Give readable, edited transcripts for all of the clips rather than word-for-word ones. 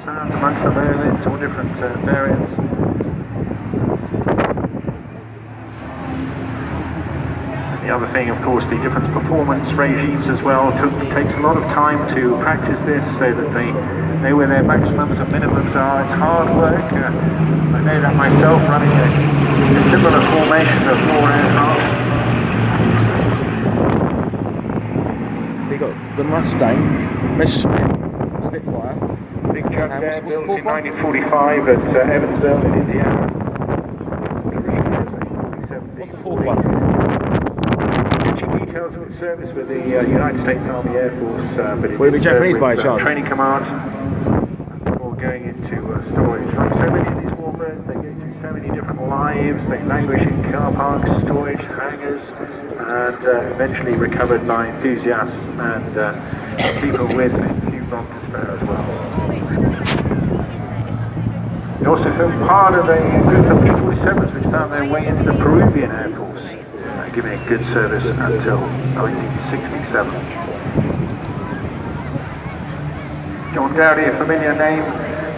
sounds amongst the merlins, all different variants. The other thing, of course, the different performance regimes as well. It takes a lot of time to practice this so that they know where their maximums and minimums are. It's hard work. I know that myself, running a similar formation of 4 aircraft. So you got the Mustang, Spitfire. Big jug there, built in 1945 at Evansville in Indiana. What's the fourth one? Details of its service with the United States Army Air Force, but it's will it be Japanese by any chance? Training command before going into storage. Like so many of these warbirds, they go through so many different lives. They languish in car parks, storage, hangars, and eventually recovered by enthusiasts and people with a few bob to spare as well. It also formed part of a group of P-47s which found their way into the Peruvian Air Force, giving it good service until 1967. John Dowdy, a familiar name,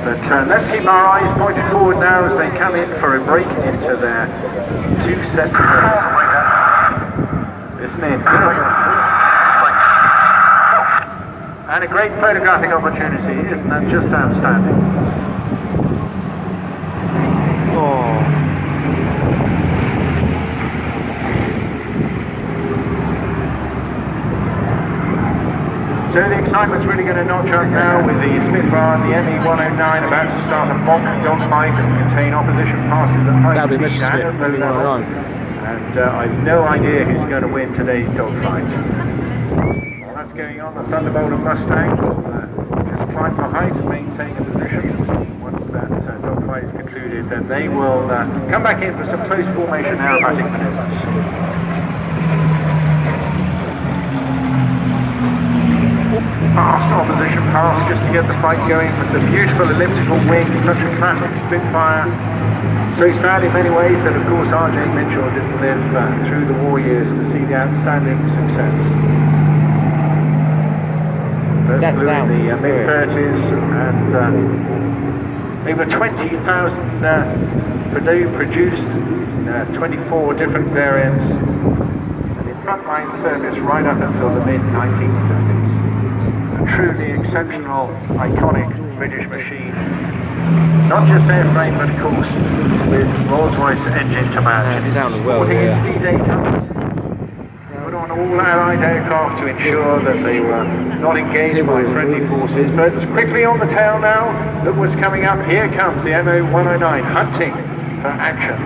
but let's keep our eyes pointed forward now as they come in for a break into their 2 sets of birds. Listen in. And a great photographic opportunity, isn't that just outstanding? Oh. So the excitement's really going to notch up now with the Spitfire and the ME-109 about to start a mock dogfight and contain opposition passes at high speed and low level. And I've no idea who's going to win today's dogfight. While that's going on, the Thunderbolt and Mustang will just climb for height and maintain a position. Once that dogfight is concluded, then they will come back in for some close formation aerobatic maneuvers. Fast opposition pass just to get the fight going with the beautiful elliptical wing, such a classic Spitfire. So sad in many ways that of course R.J. Mitchell didn't live through the war years to see the outstanding success. First flew in the mid-30s and over 20,000 produced, 24 different variants, and in frontline service right up until the mid-1950s. Truly exceptional, iconic British machine. Not just airframe, but of course with Rolls-Royce engine to match. Sounded well, sporting yeah. its D-Day colours. Put on all Allied aircraft to ensure that they were not engaged by friendly forces. But quickly on the tail now, look what's coming up. Here comes the MO-109 hunting for action.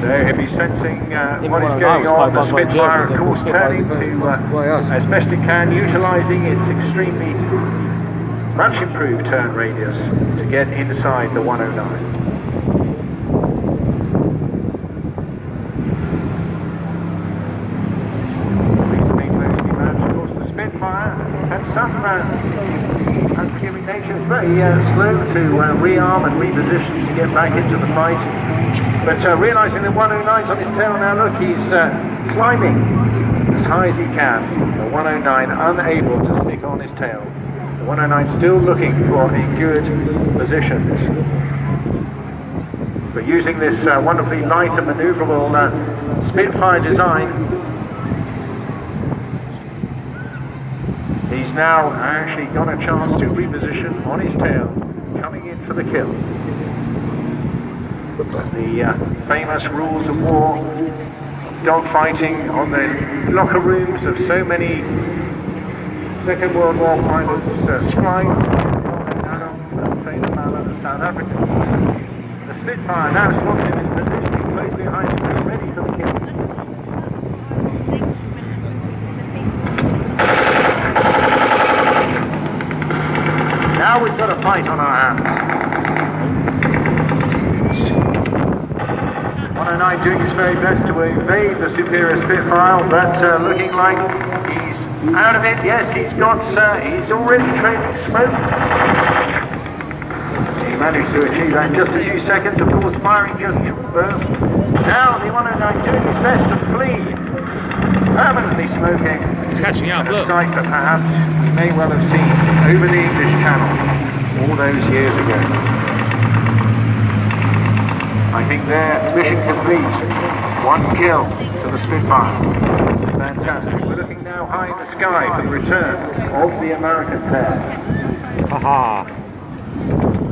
So he'll be sensing what is going on. The Spitfire, of course, turning to, as best it can, utilising its extremely much improved turn radius to get inside the 109. Reasonably closely matched. Of course, the Spitfire had some unforgiving nature. It's very slow to rearm and reposition to get back into the fight. But realising the 109's on his tail now, look, he's climbing as high as he can. The 109 unable to stick on his tail. The 109 still looking for a good position. But using this wonderfully light and manoeuvrable Spitfire design, he's now actually got a chance to reposition on his tail, coming in for the kill. The famous rules of war, dogfighting on the locker rooms of so many Second World War pilots, Scribe, Sailor Malin of South Africa. The Spitfire now spots him in position close behind him, ready for the kill. Now we've got a fight on our hands. 109 doing his very best to evade the superior Spitfire, but looking like he's out of it. Yes, he's already trailing smoke. He managed to achieve that in just a few seconds. Of course, firing just burst. Now the 109 doing his best to flee, permanently smoking. It's catching up, A look. sight that perhaps we may well have seen over the English Channel all those years ago. I think their mission complete. 1 kill to the Spitfire. Fantastic. We're looking now high in the sky for the return of the American pair. Haha.